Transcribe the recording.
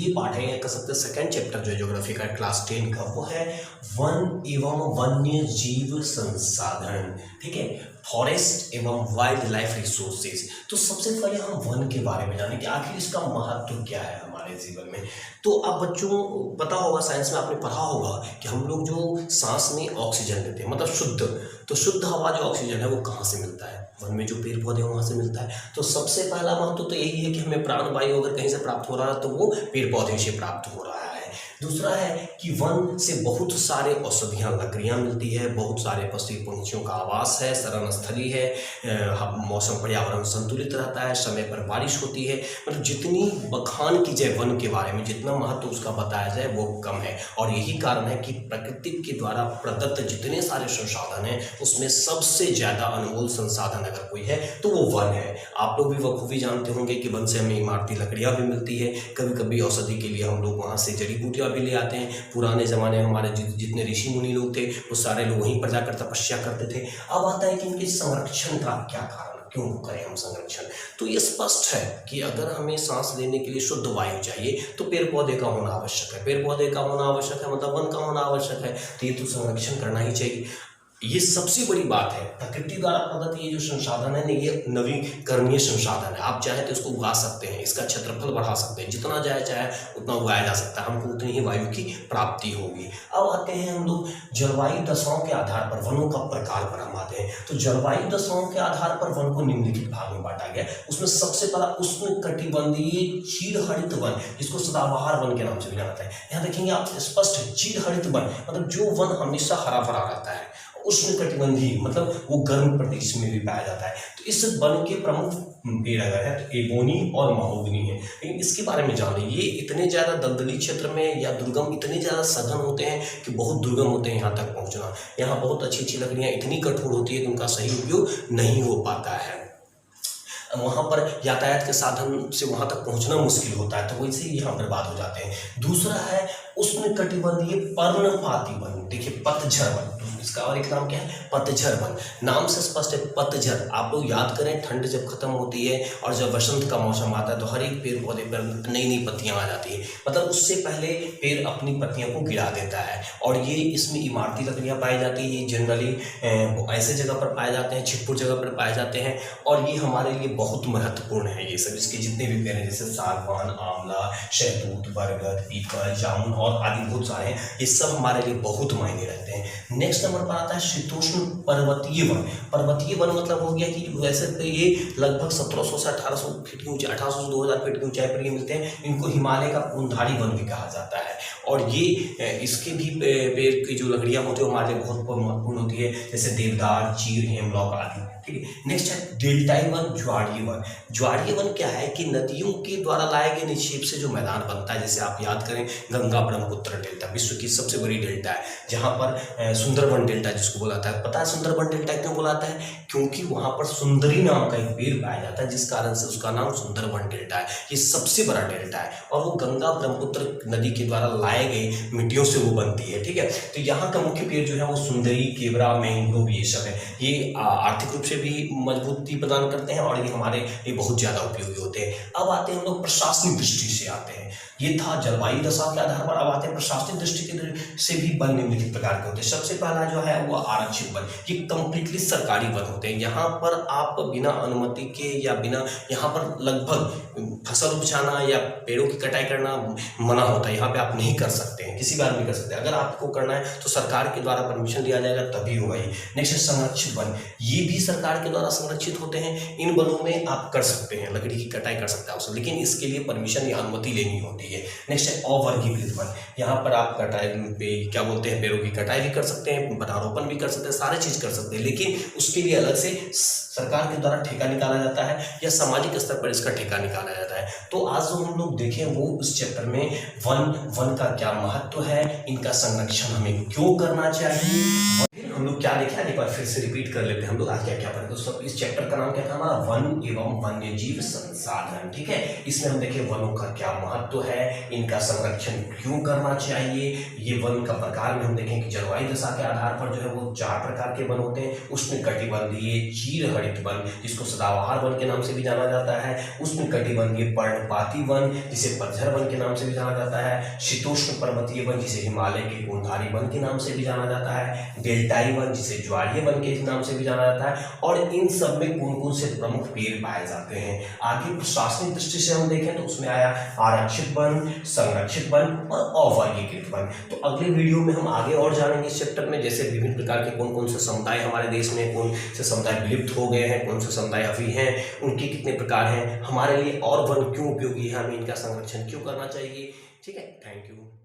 द्वितीय पाठ है, कह सकते हैं सेकंड चैप्टर जो है ज्योग्राफी का क्लास 10 का, वो है वन एवं वन्य जीव संसाधन। ठीक है, फॉरेस्ट एवं वाइल्ड लाइफ रिसोर्सेज। तो सबसे पहले हम वन के बारे में जानें कि आखिर इसका महत्व क्या है हमारे जीवन में। तो अब बच्चों पता होगा, साइंस में आपने पढ़ा होगा कि हम लोग जो सांस में ऑक्सीजन लेते हैं, मतलब शुद्ध, तो शुद्ध हवा जो ऑक्सीजन है वो कहाँ से मिलता है? वन में जो पेड़ पौधे हैं वहाँ से मिलता है। तो सबसे पहला महत्व तो यही है कि हमें प्राणवायु अगर कहीं से प्राप्त हो रहा है तो वो पेड़ पौधे से प्राप्त हो रहा है। दूसरा है कि वन से बहुत सारे औषधियाँ लकड़ियाँ मिलती है, बहुत सारे पक्षी पंछियों का आवास है, शरण स्थली है, मौसम पर्यावरण संतुलित रहता है, समय पर बारिश होती है। मतलब जितनी बखान की जाए वन के बारे में, जितना महत्व उसका बताया जाए वो कम है। और यही कारण है कि प्रकृति के द्वारा प्रदत्त जितने सारे संसाधन हैं उसमें सबसे ज़्यादा अनमोल संसाधन अगर कोई है तो वो वन है। आप लोग भी बखूबी जानते होंगे कि वन से हमें इमारती लकड़ियाँ भी मिलती है, कभी कभी औषधि के लिए हम लोग वहाँ से जड़ी बूटियाँ भी ले आते हैं। पुराने ज़माने में हमारे जितने ऋषि मुनि लोग थे वो सारे लोग वहीं पर जाकर तपस्या करते थे। अब आता है कि इनके संरक्षण का क्या कारण, क्यों करें हम संरक्षण? तो ये स्पष्ट है कि अगर हमें सांस लेने के लिए शुद्ध वायु चाहिए तो पेड़ पौधे का होना आवश्यक है, पेड़ पौधे का होना आवश्यक है, मतलब वन का होना आवश्यक है। तो ये तो संरक्षण करना ही चाहिए। ये सबसे बड़ी बात है। प्रकृति द्वारा प्रदत्त ये जो संसाधन है ना, ये नवीकरणीय संसाधन है। आप चाहे तो इसको उगा सकते हैं, इसका क्षेत्रफल बढ़ा सकते हैं, जितना चाहे उतना उगाया जा सकता है, हमको उतनी ही वायु की प्राप्ति होगी। अब आते हैं हम लोग जलवायु दशाओं के आधार पर वनों का प्रकार पर हम आते हैं। तो जलवायु दशाओं के आधार पर वन को निम्नलिखित भाग में बांटा गया। उसमें सबसे पहला उष्णकटिबंधीय चीरहरित वन, जिसको सदाबहार वन के नाम से भी जाना जाता है। यहाँ देखेंगे आप स्पष्ट, चीरहरित वन मतलब जो वन हमेशा हरा भरा रहता है। उष्णकटिबंधीय मतलब वो गर्म प्रदेश में भी पाया जाता है। तो इस वन के प्रमुख पेड़ अगर है तो एबोनी और महोगनी है। लेकिन इसके बारे में जान लीजिए, ये इतने ज़्यादा दलदली क्षेत्र में या दुर्गम, इतने ज़्यादा सघन होते हैं कि बहुत दुर्गम होते हैं यहाँ तक पहुँचना। यहाँ बहुत अच्छी अच्छी लकड़ियाँ इतनी कठोर होती है कि उनका सही उपयोग नहीं हो पाता है। वहाँ पर यातायात के साधन से वहाँ तक पहुँचना मुश्किल होता है, तो वैसे ही यहाँ बर्बाद हो जाते हैं। दूसरा है उष्णकटिबंधीय पर्णपाती वन। देखिए पतझड़ वन, इसका और एक नाम क्या है? पतझड़ वन। नाम से स्पष्ट है, पतझड़। आप लोग याद करें, ठंड जब खत्म होती है और जब बसंत का मौसम आता है तो हर एक पेड़ पौधे पर नई नई पत्तियां आ जाती है। मतलब उससे पहले पेड़ अपनी पत्तियों को गिरा देता है। और ये इसमें इमारती लकड़ियाँ पाई जाती है। ये जनरली ऐसे जगह पर पाए जाते हैं, छिटपुट जगह पर पाए जाते हैं। और ये हमारे लिए बहुत महत्वपूर्ण है। ये सब इसके जितने भी पेड़ हैं, जैसे सागवान, आंवला, शहतूत, बरगद, पीपल, जामुन और आदि बहुत सारे हैं, ये सब हमारे लिए बहुत मायने रखते हैं। नेक्स्ट नंबर पर आता है शीतोष्ण पर्वतीय वन। पर्वतीय वन मतलब हो गया कि वैसे तो ये लगभग 1700 से 1800 फीट की ऊंचाई, 1800 से 2000 फीट की ऊंचाई पर ये मिलते हैं। इनको हिमालय का पूर्णधारी वन भी कहा जाता है। और ये इसके भी पेड़ की जो लकड़ियाँ होती है हमारे लिए बहुत महत्वपूर्ण होती है, जैसे देवदार, चीड़, हेमलॉक आदि। ठीक है, नेक्स्ट है डेल्टाई वन, ज्वारीय वन। ज्वारीय वन क्या है कि नदियों के द्वारा लाए गए निक्षेप से जो मैदान बनता है, जैसे आप याद करें गंगा ब्रह्मपुत्र डेल्टा विश्व की सबसे बड़ी डेल्टा है, जहाँ पर सुंदरबन डेल्टा जिसको बोलाता है। पता है सुंदरबन डेल्टा क्यों बोलाता है? क्योंकि वहाँ पर सुंदरी नाम का एक पेड़ पाया जाता है, जिस कारण से उसका नाम सुंदरबन डेल्टा है। ये सबसे बड़ा डेल्टा है और वो गंगा ब्रह्मपुत्र नदी के द्वारा लाए गए मिट्टियों से वो बनती है। ठीक है, तो यहाँ का मुख्य पेड़ जो है वो सुंदरी, केवड़ा, मैंग्रोव ये सब है। ये आर्थिक रूप से भी मजबूती प्रदान करते हैं और ये हमारे लिए बहुत ज़्यादा उपयोगी होते हैं। अब आते हैं हम लोग प्रशासनिक दृष्टि से आते हैं। ये था जलवायु दशा के आधार पर। अब आते हैं प्रशासनिक दृष्टि से भी वन निम्नलिखित प्रकार के होते हैं। सबसे पहला जो है वो आरक्षित वन। ये कंप्लीटली सरकारी वन होते हैं। यहाँ पर आप बिना अनुमति के या बिना, यहाँ पर लगभग फसल उपजाना या पेड़ों की कटाई करना मना होता है। यहाँ पे आप नहीं कर सकते हैं, किसी बार भी कर सकते हैं। अगर आपको करना है तो सरकार के द्वारा परमिशन दिया जाएगा तभी होगा ये। नेक्स्ट है संरक्षित वन। ये भी सरकार के द्वारा संरक्षित होते हैं। इन वनों में आप कर सकते हैं, लकड़ी की कटाई कर सकते हैं उससे, लेकिन इसके लिए परमिशन या अनुमति लेनी होती है। नेक्स्ट है अवर्गीकृत वन। यहाँ पर आप कटाई पे क्या बोलते हैं, पेड़ों की कटाई भी कर सकते हैं, वनारोपण भी कर सकते हैं, सारे चीज कर सकते हैं, लेकिन उसके लिए अलग से सरकार के द्वारा ठेका निकाला जाता है या सामाजिक स्तर पर इसका ठेका निकाला जाता है। तो आज जो हम लोग देखें वो उस चैप्टर में वन का क्या महत्व है, इनका संरक्षण हमें क्यों करना चाहिए। हम लोग क्या देखे, एक बार फिर से रिपीट कर लेते हैं हम लोग आज क्या क्या पढ़े। तो सब इस चैप्टर का नाम क्या था हमारा, वन एवं वन्य जीव संसाधन। ठीक है, इसमें हम देखें वनों का क्या महत्व है, इनका संरक्षण क्यों करना चाहिए, ये वन का प्रकार में हम देखें कि जलवायु दशा के आधार पर जो है वो 4 प्रकार के वन होते हैं। उष्णकटिबंधीय चीरहरित वन जिसको सदाबहार वन के नाम से भी जाना जाता है, उष्णकटिबंधीय पर्णपाती वन जिसे पतझर वन के नाम से भी जाना जाता है, शीतोष्ण पर्वतीय वन जिसे हिमालय के गोंधारी वन के नाम से भी जाना जाता है, डेल्टाई वन जिसे ज्वारीय वन के नाम से भी जाना जाता है। और इन सब में कौन कौन से प्रमुख पेड़ पाए जाते हैं, आगे प्रशासनिक दृष्टि से हम देखें तो उसमें आया आरक्षित वन, संरक्षित वन और अवर्गीकृत वन। तो अगले वीडियो में हम आगे और जानेंगे इस चैप्टर में, जैसे विभिन्न प्रकार के कौन कौन से समुदाय हमारे देश में, कौन से समुदाय विलुप्त हो गए हैं, कौन से समुदाय अभी हैं, उनके कितने प्रकार हैं, हमारे लिए और वन क्यों उपयोगी है, हमें इनका संरक्षण क्यों करना चाहिए। ठीक है, थैंक यू।